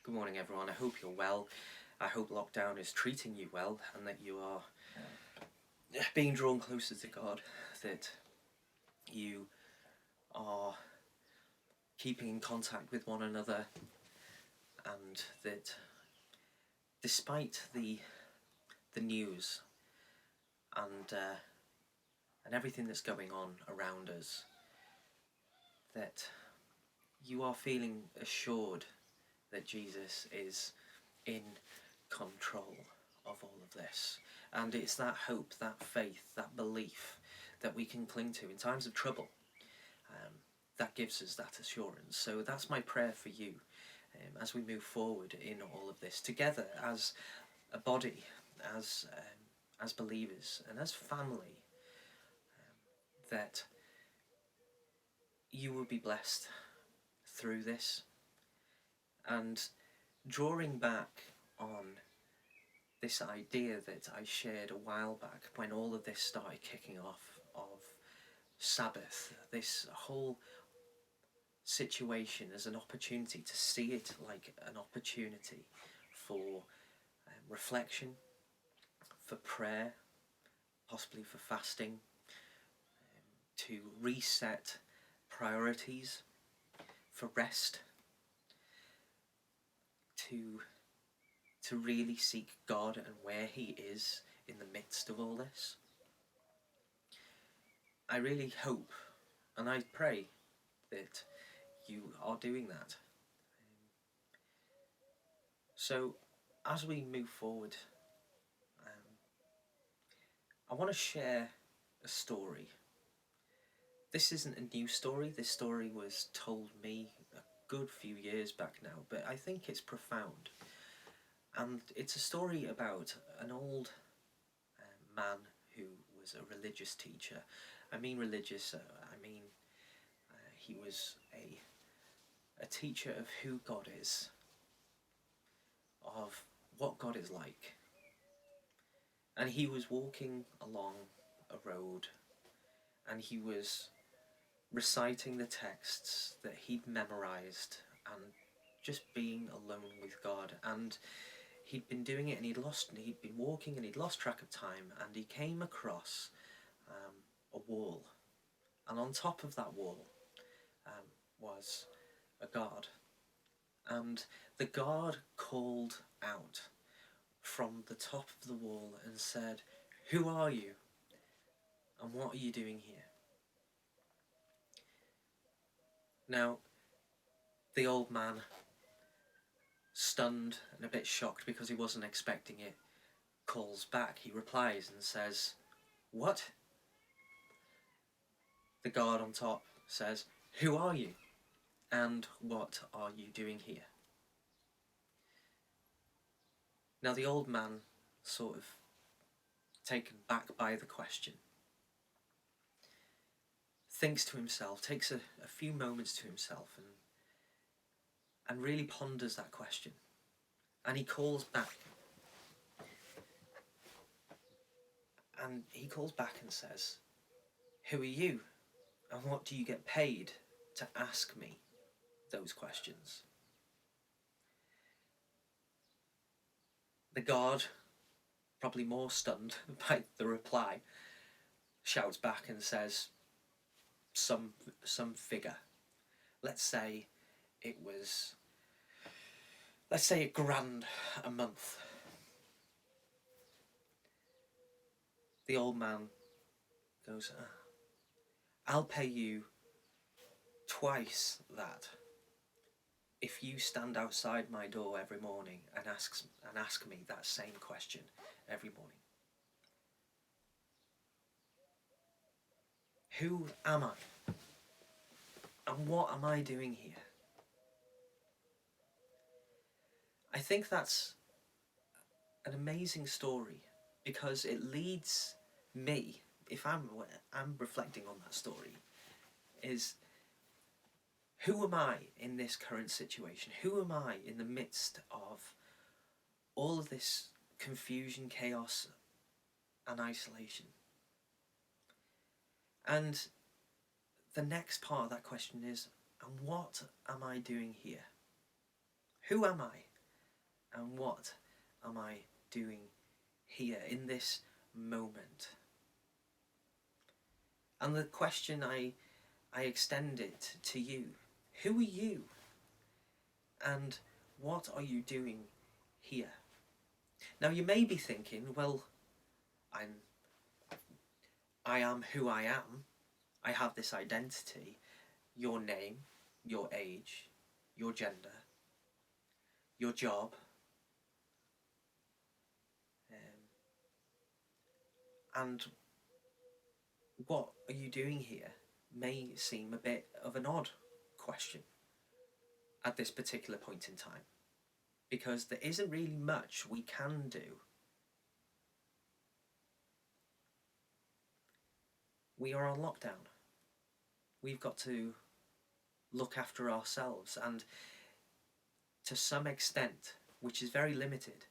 Good morning, everyone. I hope you're well. I hope lockdown is treating you well and that you are being drawn closer to God, that you are keeping in contact with one another, and that despite the news and everything that's going on around us, that you are feeling assured that Jesus is in control of all of this. And it's that hope, that faith, that belief that we can cling to in times of trouble that gives us that assurance. So that's my prayer for you as we move forward in all of this together as a body, as believers and as family, that you will be blessed through this. And drawing back on this idea that I shared a while back when all of this started kicking off, of Sabbath, this whole situation as an opportunity, to see it like an opportunity for reflection, for prayer, possibly for fasting, to reset priorities, for rest, to really seek God and where He is in the midst of all this. I really hope and I pray that you are doing that. So as we move forward, I want to share a story. This isn't a new story. This story was told me a good few years back now, but I think it's profound. And it's a story about an old man who was a religious teacher. I mean religious, he was a teacher of who God is, of what God is like. And he was walking along a road and he was reciting the texts that he'd memorized and just being alone with God. And he'd been doing it and he'd been walking and he'd lost track of time, and he came across a wall. And on top of that wall was a guard. And the guard called out from the top of the wall and said, "Who are you? And what are you doing here?" Now, the old man, stunned and a bit shocked because he wasn't expecting it, calls back. He replies and says, "What?" The guard on top says, "Who are you? And what are you doing here?" Now the old man, sort of taken back by the question, thinks to himself, takes a few moments to himself and really ponders that question. And he calls back. And he calls back and says, "Who are you? And what do you get paid to ask me those questions?" The guard, probably more stunned by the reply, shouts back and says some figure. Let's say £1,000 a month. The old man goes, "I'll pay you twice that if you stand outside my door every morning and ask me that same question every morning. Who am I? And what am I doing here?" I think that's an amazing story because it leads me, if I'm reflecting on that story, is who am I in this current situation? Who am I in the midst of all of this confusion, chaos, and isolation? And the next part of that question is, and what am I doing here? Who am I? And what am I doing here in this moment? And the question I extend it to you. Who are you? And what are you doing here? Now you may be thinking, well, I am who I am. I have this identity. Your name, your age, your gender, your job. And what are you doing here may seem a bit of an odd question at this particular point in time, because there isn't really much we can do. We are on lockdown. We've got to look after ourselves, and to some extent, which is very limited,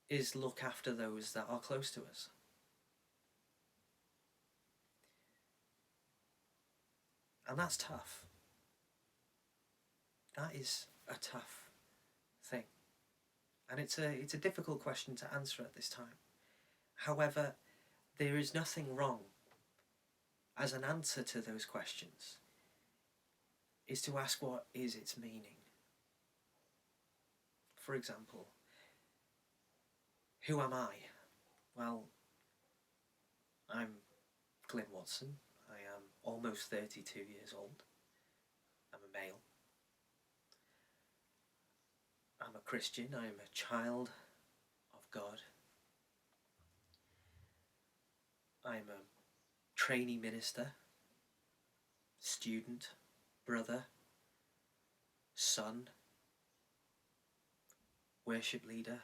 is look after those that are close to us. And that's tough. That is a tough thing. And it's a difficult question to answer at this time. However, there is nothing wrong as an answer to those questions is to ask what is its meaning. For example, who am I? Well, I'm Glyn Watson. I am almost 32 years old. I'm a male. I'm a Christian. I am a child of God. I'm a trainee minister, student, brother, son, worship leader.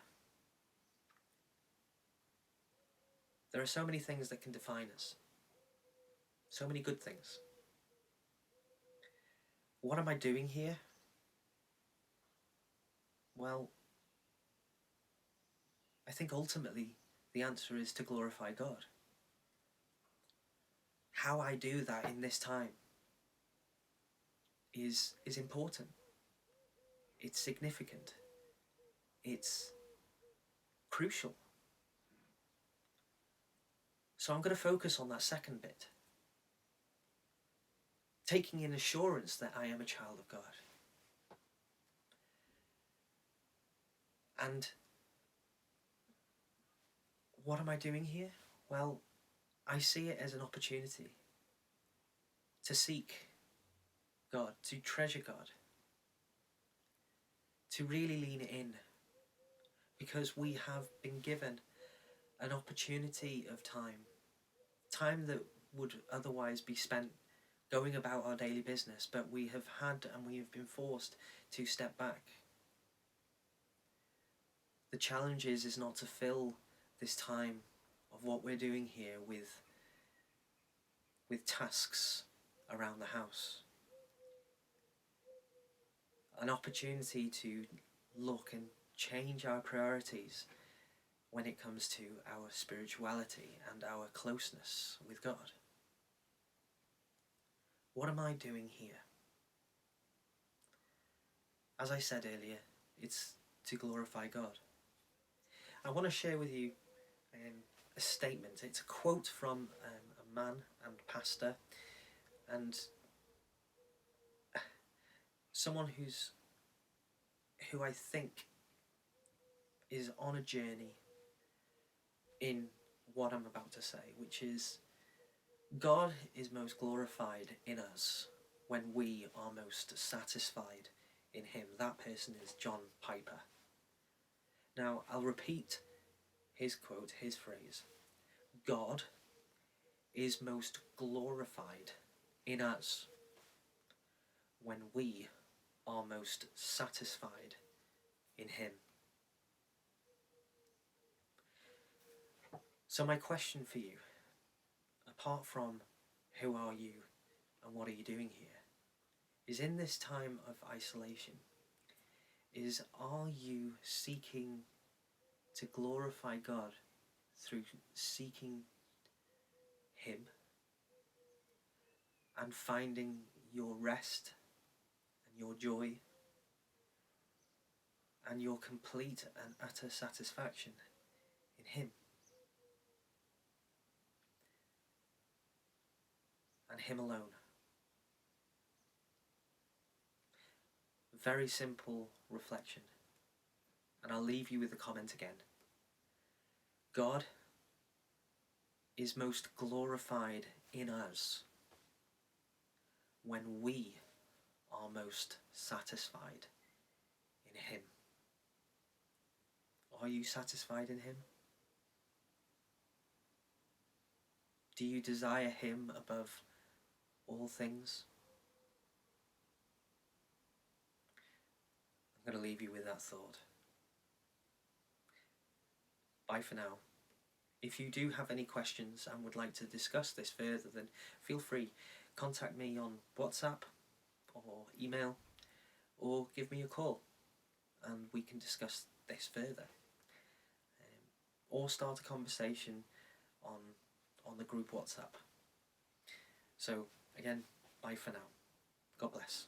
There are so many things that can define us. So many good things. What am I doing here? Well, I think ultimately the answer is to glorify God. How I do that in this time is important. It's significant. It's crucial. So I'm going to focus on that second bit. Taking in assurance that I am a child of God. And what am I doing here? Well, I see it as an opportunity to seek God, to treasure God, to really lean in, because we have been given an opportunity of time that would otherwise be spent going about our daily business, but we have had and we have been forced to step back. The challenge is not to fill this time of what we're doing here with tasks around the house. An opportunity to look and change our priorities when it comes to our spirituality and our closeness with God. What am I doing here? As I said earlier, it's to glorify God. I want to share with you a statement. It's a quote from a man and pastor, and someone who I think is on a journey in what I'm about to say, which is God is most glorified in us when we are most satisfied in him. That person is John Piper. Now, I'll repeat his quote, his phrase. God is most glorified in us when we are most satisfied in him. So my question for you, apart from who are you and what are you doing here, is in this time of isolation, are you seeking to glorify God through seeking him and finding your rest and your joy and your complete and utter satisfaction in Him. And Him alone. Very simple reflection. And I'll leave you with the comment again. God is most glorified in us when we are most satisfied in Him. Are you satisfied in Him? Do you desire Him above all things? I'm going to leave you with that thought. Bye for now. If you do have any questions and would like to discuss this further, then feel free. Contact me on WhatsApp or email, or give me a call and we can discuss this further. Or start a conversation on the group WhatsApp. So again, bye for now. God bless.